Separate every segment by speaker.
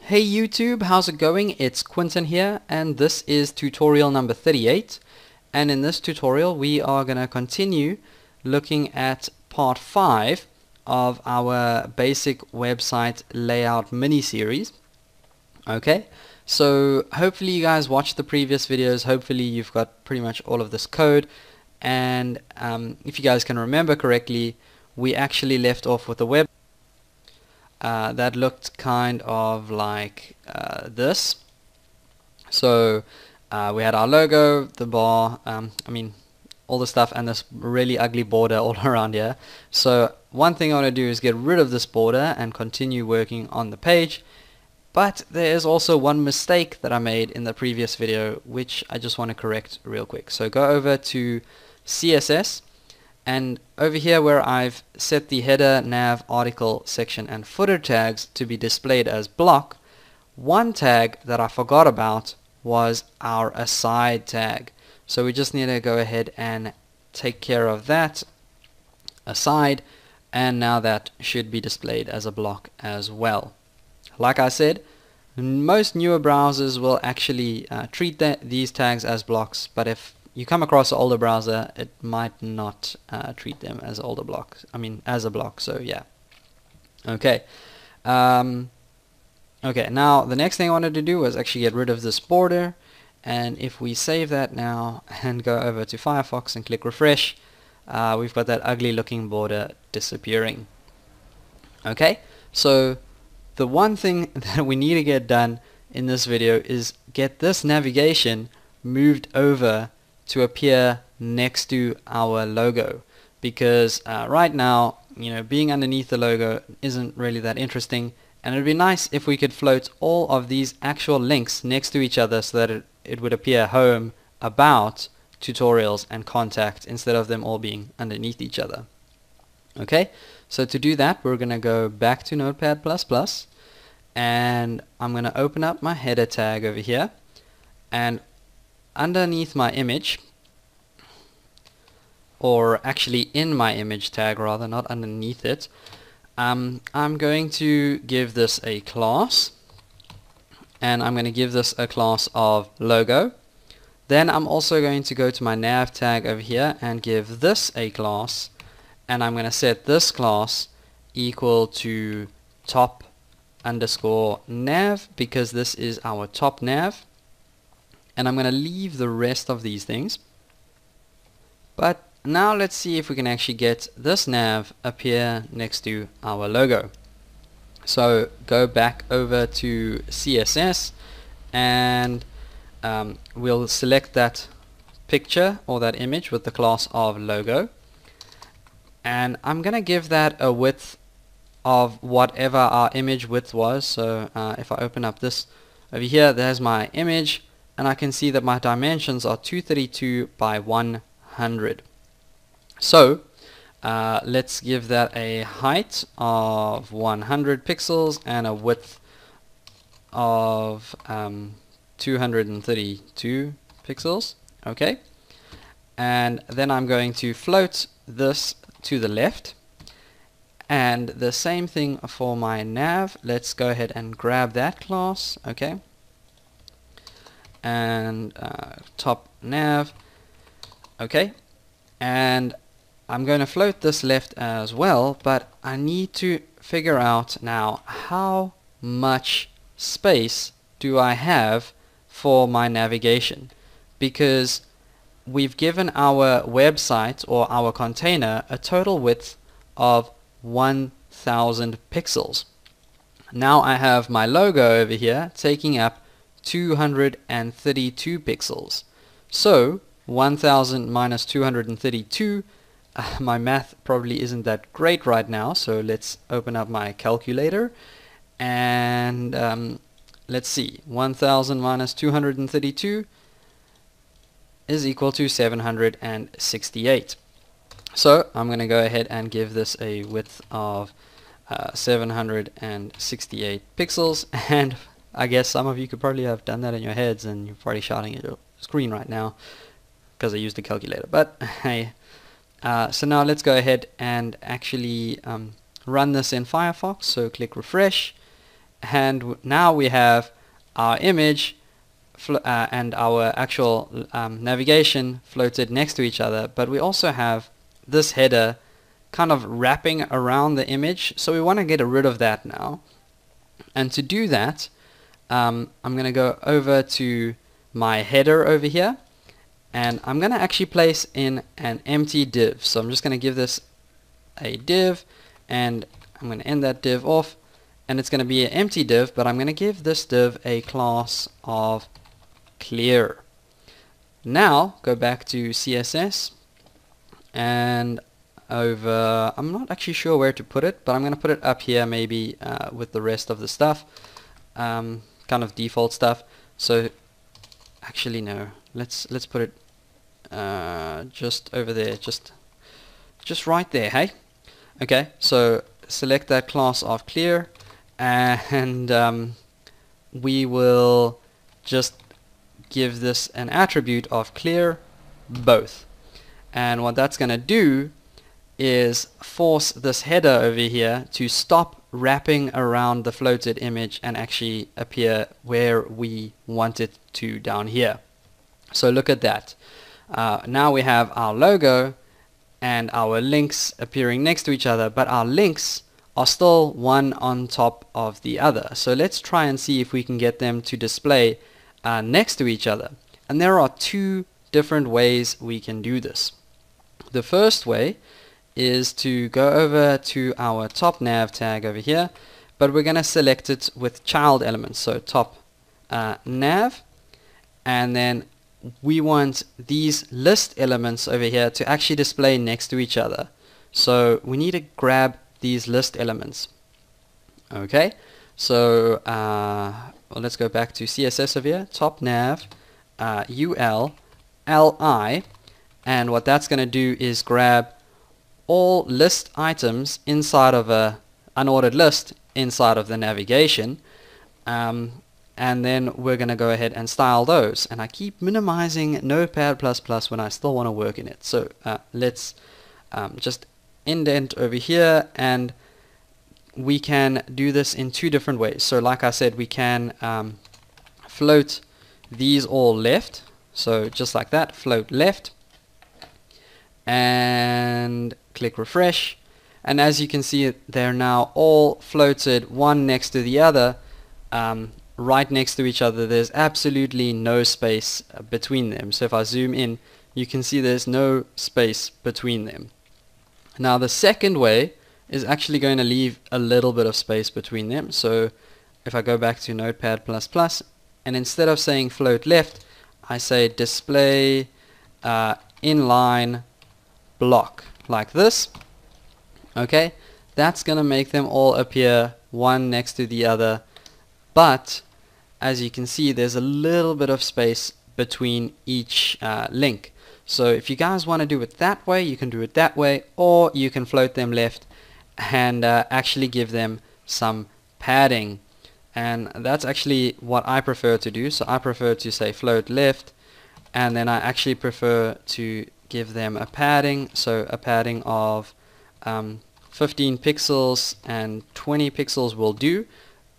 Speaker 1: Hey YouTube, how's it going? It's Quinton here, and this is tutorial number 38. And in this tutorial we are going to continue looking at part 5 of our basic website layout mini-series. Okay, so hopefully you guys watched the previous videos. Hopefully you've got pretty much all of this code, and if you guys can remember correctly, we actually left off with a web that looked kind of like this. So we had our logo, the bar, all the stuff, and this really ugly border all around here. So one thing I want to do is get rid of this border and continue working on the page. But there is also one mistake that I made in the previous video, which I just want to correct real quick. So go over to CSS, and over here where I've set the header, nav, article, section and footer tags to be displayed as block, one tag that I forgot about was our aside tag. So we just need to go ahead and take care of that aside, and now that should be displayed as a block as well. Like I said, most newer browsers will actually treat these tags as blocks, but if you come across an older browser, it might not treat them as older blocks. As a block. So yeah. Okay. Okay. Now the next thing I wanted to do was actually get rid of this border, and if we save that now and go over to Firefox and click refresh, we've got that ugly looking border disappearing. Okay. So the one thing that we need to get done in this video is get this navigation moved over to appear next to our logo, because right now, being underneath the logo isn't really that interesting, and it would be nice if we could float all of these actual links next to each other so that it would appear home, about, tutorials and contact, instead of them all being underneath each other. Okay, so to do that we're going to go back to Notepad++, and I'm going to open up my header tag over here, and underneath my image, or actually in my image tag rather, not underneath it, I'm going to give this a class, and I'm going to give this a class of logo. Then I'm also going to go to my nav tag over here and give this a class, and I'm going to set this class equal to top underscore nav, because this is our top nav. And I'm going to leave the rest of these things. But now let's see if we can actually get this nav appear next to our logo. So go back over to CSS, and we'll select that picture or that image with the class of logo. And I'm going to give that a width of whatever our image width was. So if I open up this over here, there's my image, and I can see that my dimensions are 232 by 100. So let's give that a height of 100 pixels and a width of 232 pixels. Okay, and then I'm going to float this to the left, and the same thing for my nav. Let's go ahead and grab that class. Okay, and top nav. Okay, and I'm going to float this left as well, but I need to figure out now how much space do I have for my navigation, because we've given our website or our container a total width of 1000 pixels. Now I have my logo over here taking up 232 pixels. So 1000 minus 232, my math probably isn't that great right now, so let's open up my calculator, and let's see, 1000 minus 232 is equal to 768. So I'm going to go ahead and give this a width of 768 pixels, and I guess some of you could probably have done that in your heads, and you're probably shouting at your screen right now because I used a calculator. But hey, so now let's go ahead and actually run this in Firefox. So click refresh, and now we have our image and our actual navigation floated next to each other, but we also have this header kind of wrapping around the image, so we want to get rid of that now. And to do that, I'm going to go over to my header over here, and I'm going to actually place in an empty div. So I'm just going to give this a div, and I'm going to end that div off, and it's going to be an empty div, but I'm going to give this div a class of clear. Now go back to CSS, and over, I'm not actually sure where to put it, but I'm going to put it up here maybe with the rest of the stuff, kind of default stuff. So actually no, let's put it just over there, just right there. Hey, okay, so select that class of clear, and we will just give this an attribute of clear both. And what that's going to do is force this header over here to stop wrapping around the floated image and actually appear where we want it to down here. So look at that. Now we have our logo and our links appearing next to each other, but our links are still one on top of the other. So let's try and see if we can get them to display next to each other. And there are two different ways we can do this. The first way is to go over to our top nav tag over here, but we're going to select it with child elements. So top nav, and then we want these list elements over here to actually display next to each other. So we need to grab these list elements. Okay, so well, let's go back to CSS over here, top nav ul li, and what that's going to do is grab all list items inside of a unordered list inside of the navigation, and then we're going to go ahead and style those. And I keep minimizing Notepad++ when I still want to work in it. So let's just indent over here, and we can do this in two different ways. So like I said, we can float these all left, so just like that, float left, and click refresh, and as you can see, they're now all floated one next to the other, right next to each other. There's absolutely no space between them. So if I zoom in, you can see there's no space between them. Now the second way is actually going to leave a little bit of space between them. So if I go back to Notepad++, and instead of saying float left, I say display inline block, like this. Okay, that's going to make them all appear one next to the other, but as you can see, there's a little bit of space between each link. So if you guys want to do it that way, you can do it that way, or you can float them left and actually give them some padding. And that's actually what I prefer to do. So I prefer to say float left, and then I actually prefer to give them a padding. So a padding of 15 pixels and 20 pixels will do,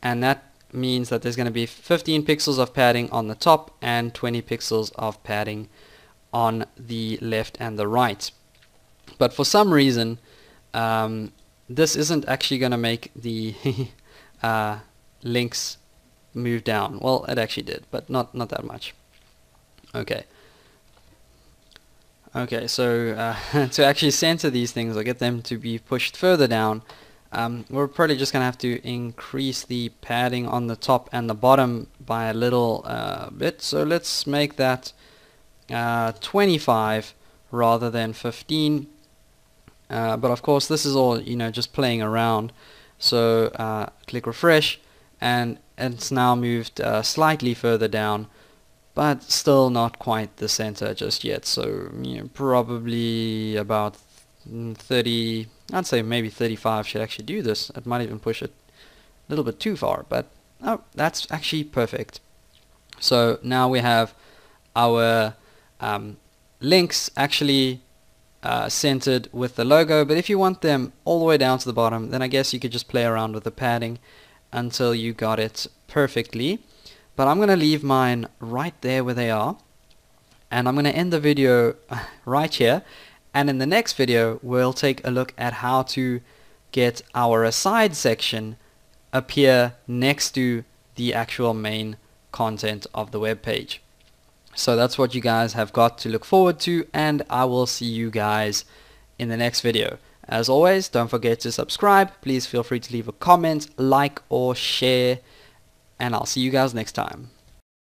Speaker 1: and that means that there's going to be 15 pixels of padding on the top and 20 pixels of padding on the left and the right. But for some reason this isn't actually going to make the links move down. Well, it actually did, but not that much. Okay, so to actually center these things or get them to be pushed further down, we're probably just going to have to increase the padding on the top and the bottom by a little bit. So let's make that 25 rather than 15. But of course this is all, just playing around. So click refresh, and it's now moved slightly further down, but still not quite the center just yet. So probably about 30, I'd say maybe 35 should actually do this. It might even push it a little bit too far, but oh, that's actually perfect. So now we have our links actually centered with the logo, but if you want them all the way down to the bottom, then I guess you could just play around with the padding. until you got it perfectly. But I'm going to leave mine right there where they are. And I'm going to end the video right here. And in the next video, we'll take a look at how to get our aside section appear next to the actual main content of the web page. So that's what you guys have got to look forward to, and I will see you guys in the next video. As always, don't forget to subscribe. Please feel free to leave a comment, like, or share, and I'll see you guys next time.